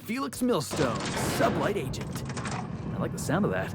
Felix Millstone, Sublight Agent. I like the sound of that.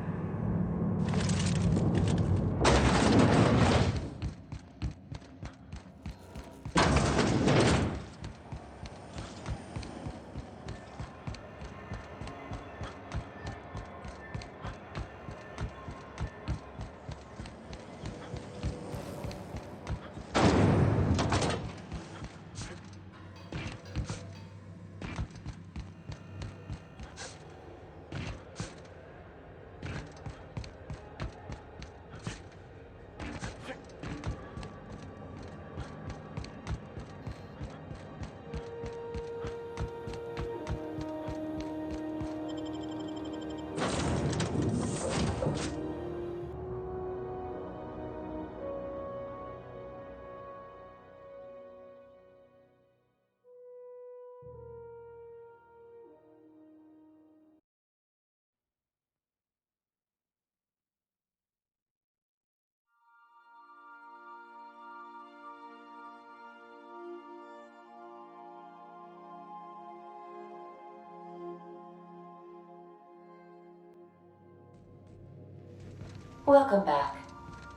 Welcome back.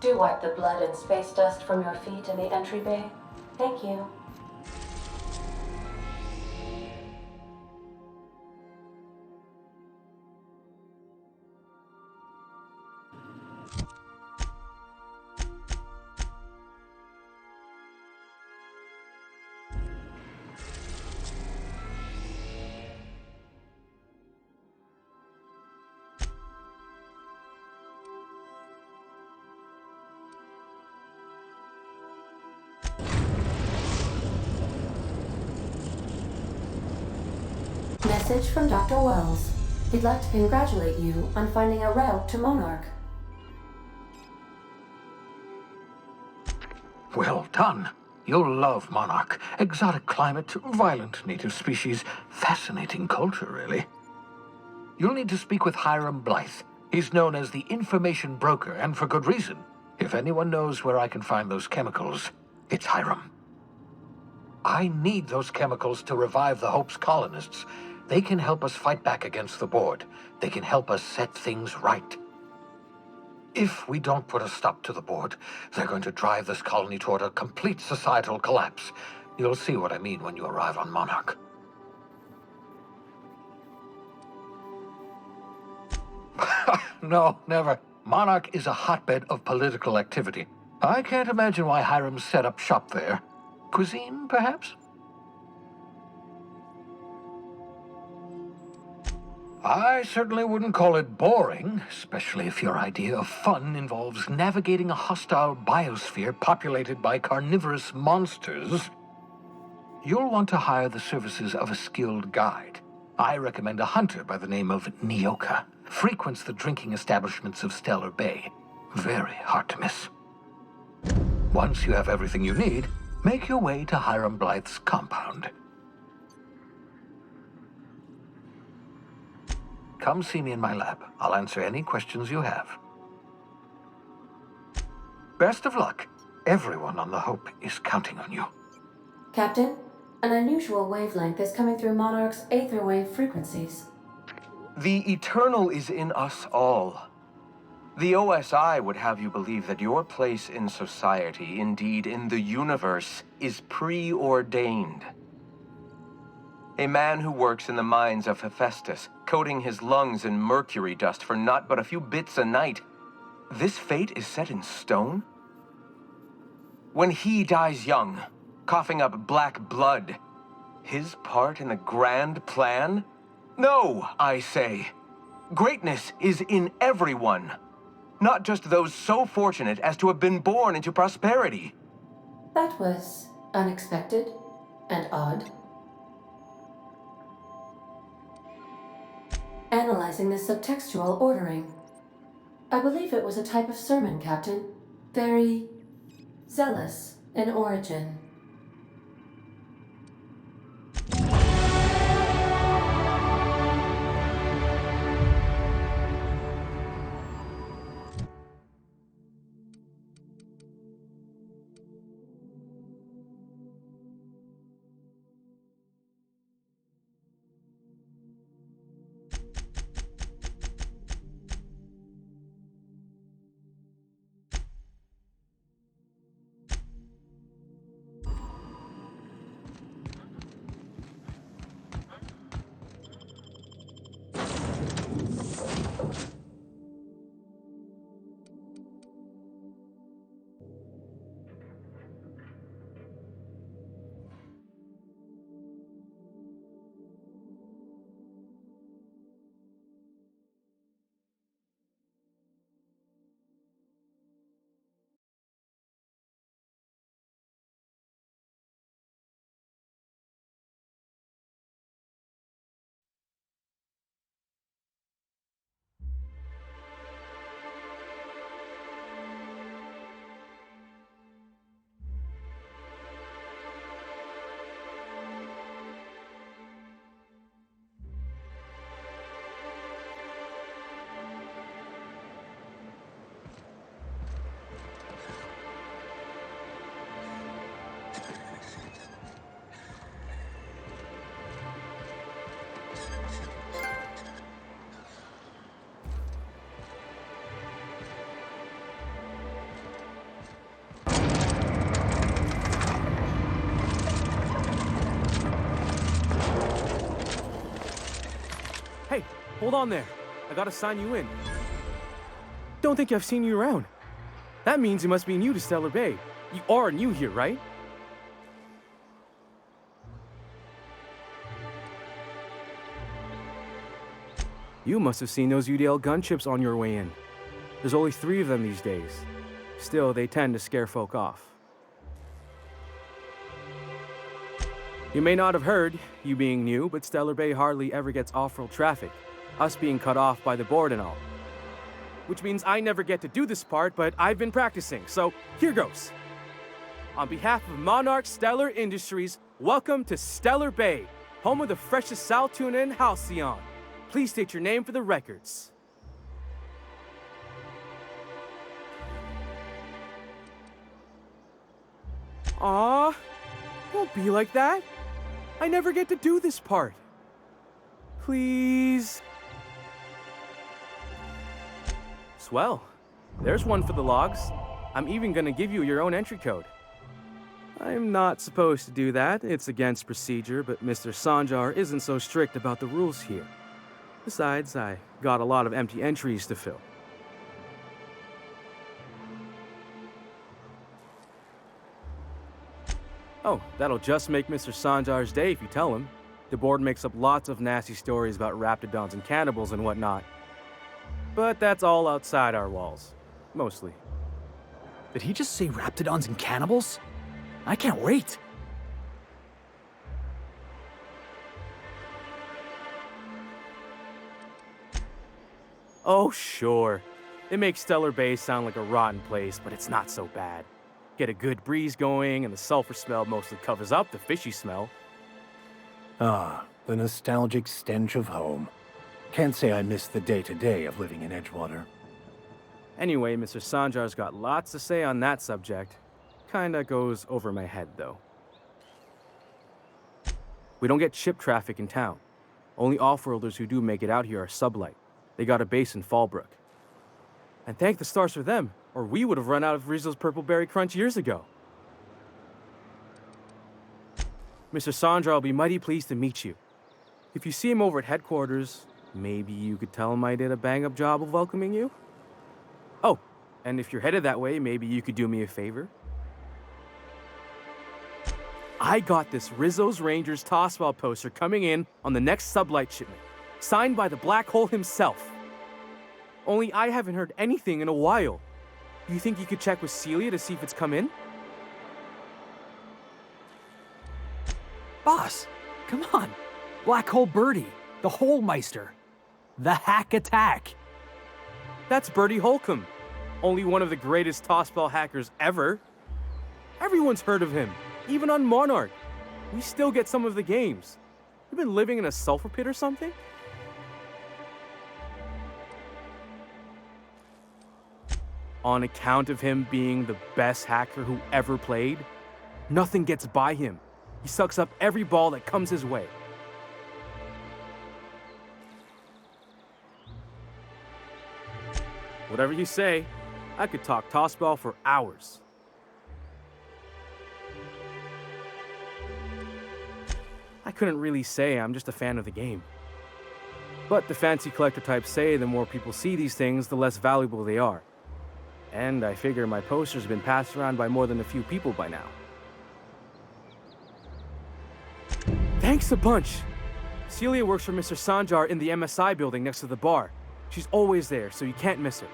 Do wipe the blood and space dust from your feet in the entry bay. Thank you. Message from Dr. Wells. He'd like to congratulate you on finding a route to Monarch. Well done. You'll love Monarch. Exotic climate, violent native species, fascinating culture, really. You'll need to speak with Hiram Blythe. He's known as the information broker, and for good reason. If anyone knows where I can find those chemicals, it's Hiram. I need those chemicals to revive the Hope's colonists. They can help us fight back against the Board. They can help us set things right. If we don't put a stop to the Board, they're going to drive this colony toward a complete societal collapse. You'll see what I mean when you arrive on Monarch. No, never. Monarch is a hotbed of political activity. I can't imagine why Hiram set up shop there. Cuisine, perhaps? I certainly wouldn't call it boring, especially if your idea of fun involves navigating a hostile biosphere populated by carnivorous monsters. You'll want to hire the services of a skilled guide. I recommend a hunter by the name of Nyoka. Frequents the drinking establishments of Stellar Bay. Very hard to miss. Once you have everything you need, make your way to Hiram Blythe's compound. Come see me in my lab. I'll answer any questions you have. Best of luck. Everyone on the Hope is counting on you. Captain, an unusual wavelength is coming through Monarch's aether wave frequencies. The eternal is in us all. The OSI would have you believe that your place in society, indeed in the universe, is preordained. A man who works in the mines of Hephaestus, coating his lungs in mercury dust for not but a few bits a night. This fate is set in stone? When he dies young, coughing up black blood, his part in the grand plan? No, I say. Greatness is in everyone, not just those so fortunate as to have been born into prosperity. That was unexpected and odd. Analyzing the subtextual ordering. I believe it was a type of sermon, Captain. Very zealous in origin. hold on there. I gotta sign you in. Don't think I've seen you around. That means you must be new to Stellar Bay. You are new here, right? You must have seen those UDL gunships on your way in. There's only 3 of them these days. Still, they tend to scare folk off. You may not have heard, you being new, but Stellar Bay hardly ever gets off-road traffic, us being cut off by the board and all. Which means I never get to do this part, but I've been practicing, so here goes. On behalf of Monarch Stellar Industries, welcome to Stellar Bay, home of the freshest sal tuna and halcyon. Please state your name for the records. Aw, don't be like that. I never get to do this part. Please. Swell. There's one for the logs. I'm even gonna give you your own entry code. I'm not supposed to do that. It's against procedure, but Mr. Sanjar isn't so strict about the rules here. Besides, I got a lot of empty entries to fill. Oh, that'll just make Mr. Sanjar's day if you tell him. The board makes up lots of nasty stories about raptidons and cannibals and whatnot. But that's all outside our walls. Mostly. Did he just say raptidons and cannibals? I can't wait. Oh, sure. It makes Stellar Bay sound like a rotten place, but it's not so bad. Get a good breeze going, and the sulfur smell mostly covers up the fishy smell. Ah, the nostalgic stench of home. Can't say I miss the day-to-day of living in Edgewater. Anyway, Mr. Sanjar's got lots to say on that subject. Kinda goes over my head, though. We don't get ship traffic in town. Only off-worlders who do make it out here are sublight. They got a base in Fallbrook. And thank the stars for them, or we would have run out of Rizzo's Purple Berry Crunch years ago. Mr. Sanjar will be mighty pleased to meet you. If you see him over at headquarters, maybe you could tell him I did a bang-up job of welcoming you? Oh, and if you're headed that way, maybe you could do me a favor? I got this Rizzo's Rangers tossball poster coming in on the next sublight shipment, signed by the Black Hole himself. Only I haven't heard anything in a while. You think you could check with Celia to see if it's come in? Boss, come on. Black Hole Birdie, the Holmeister, the Hack Attack. That's Bertie Holcomb, only one of the greatest tossball hackers ever. Everyone's heard of him, even on Monarch. We still get some of the games. You been living in a sulfur pit or something? On account of him being the best hacker who ever played, nothing gets by him. He sucks up every ball that comes his way. Whatever you say, I could talk tossball for hours. I couldn't really say I'm just a fan of the game. But the fancy collector types say the more people see these things, the less valuable they are. And I figure my poster's been passed around by more than a few people by now. Thanks a bunch. Celia works for Mr. Sanjar in the MSI building next to the bar. She's always there, so you can't miss her.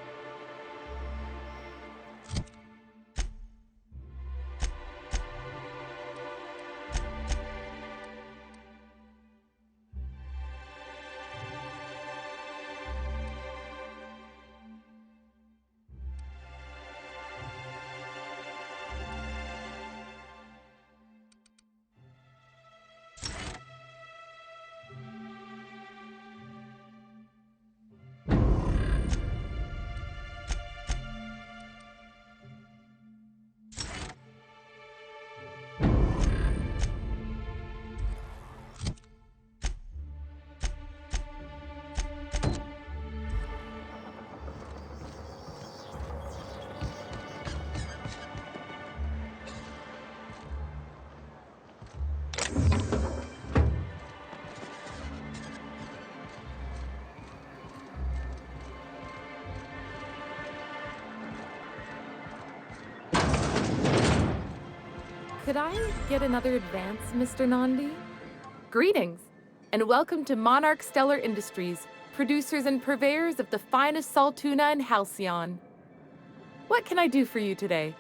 Could I get another advance, Mr. Nandi? Greetings, and welcome to Monarch Stellar Industries, producers and purveyors of the finest salt tuna in Halcyon. What can I do for you today?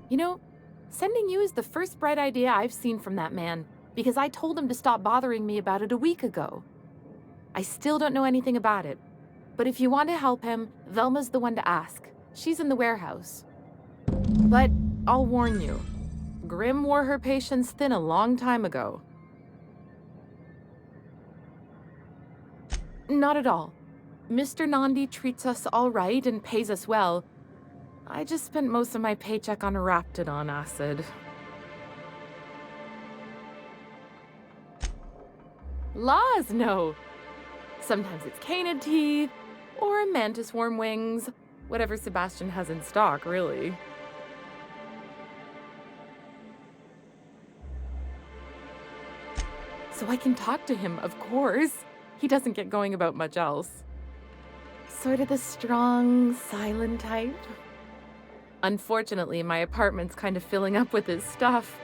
You know, sending you is the first bright idea I've seen from that man, because I told him to stop bothering me about it a week ago. I still don't know anything about it, but if you want to help him, Velma's the one to ask. She's in the warehouse. But I'll warn you, Grim wore her patience thin a long time ago. Not at all. Mr. Nandi treats us all right and pays us well. I just spent most of my paycheck on Raptidon acid. Laws, no. Sometimes it's canid teeth, or mantis worm wings. Whatever Sebastian has in stock, really. So I can talk to him, of course. He doesn't get going about much else. Sort of the strong, silent type. Unfortunately, my apartment's kind of filling up with his stuff,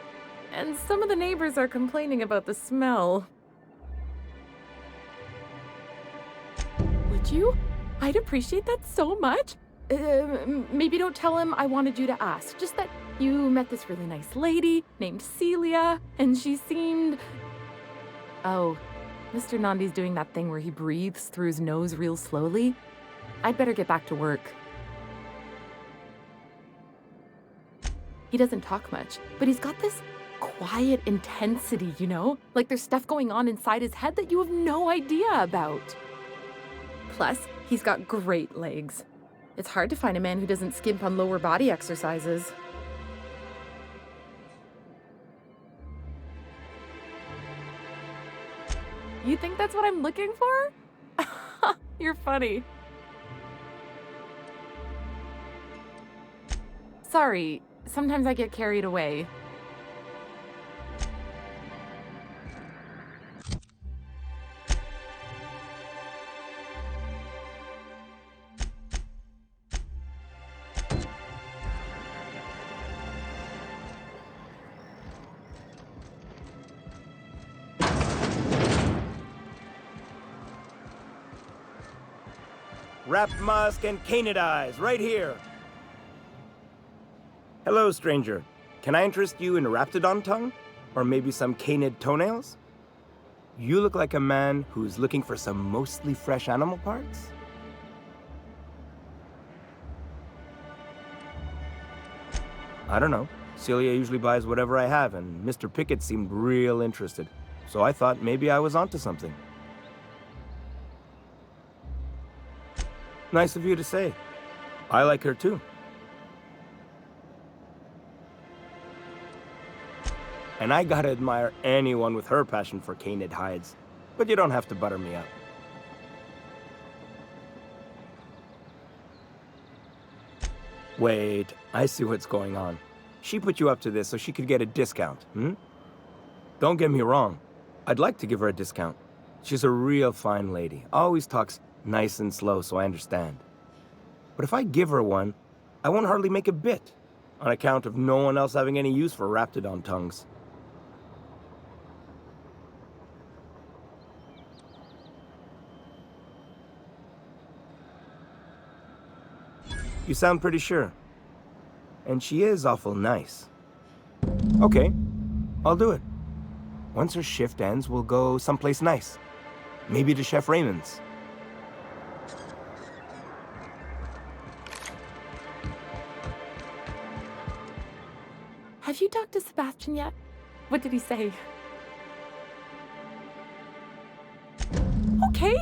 and some of the neighbors are complaining about the smell. Would you? I'd appreciate that so much. Maybe don't tell him I wanted you to ask, just that you met this really nice lady named Celia, and she seemed... Oh, Mr. Nandi's doing that thing where he breathes through his nose real slowly. I'd better get back to work. He doesn't talk much, but he's got this quiet intensity, you know? Like there's stuff going on inside his head that you have no idea about. Plus, he's got great legs. It's hard to find a man who doesn't skimp on lower body exercises. You think that's what I'm looking for? You're funny. Sorry, sometimes I get carried away. Wrapped musk and canid eyes, right here. Hello, stranger. Can I interest you in Raptidon tongue? Or maybe some canid toenails? You look like a man who's looking for some mostly fresh animal parts? I don't know. Celia usually buys whatever I have, and Mr. Pickett seemed real interested. So I thought maybe I was onto something. Nice of you to say. I like her too. And I gotta admire anyone with her passion for canid hides. But you don't have to butter me up. Wait, I see what's going on. She put you up to this so she could get a discount, hmm? Don't get me wrong. I'd like to give her a discount. She's a real fine lady. Always talks nice and slow, so I understand. But if I give her one, I won't hardly make a bit, on account of no one else having any use for Raptidon tongues. You sound pretty sure. And she is awful nice. Okay, I'll do it. Once her shift ends, we'll go someplace nice. Maybe to Chef Raymond's. Have you talked to Sebastian yet? What did he say? Okay,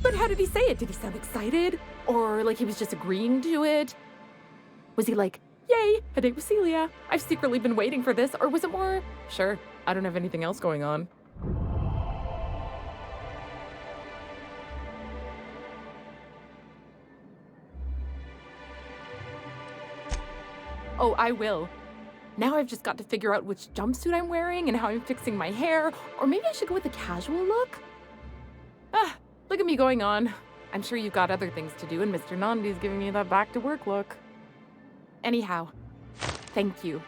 but how did he say it? Did he sound excited? Or like he was just agreeing to it? Was he like, yay, a date with Celia. I've secretly been waiting for this. Or was it more, sure, I don't have anything else going on. Oh, I will. Now I've just got to figure out which jumpsuit I'm wearing and how I'm fixing my hair. Or maybe I should go with a casual look? Ah, look at me going on. I'm sure you've got other things to do, and Mr. Nandi's giving me that back to work look. Anyhow, thank you.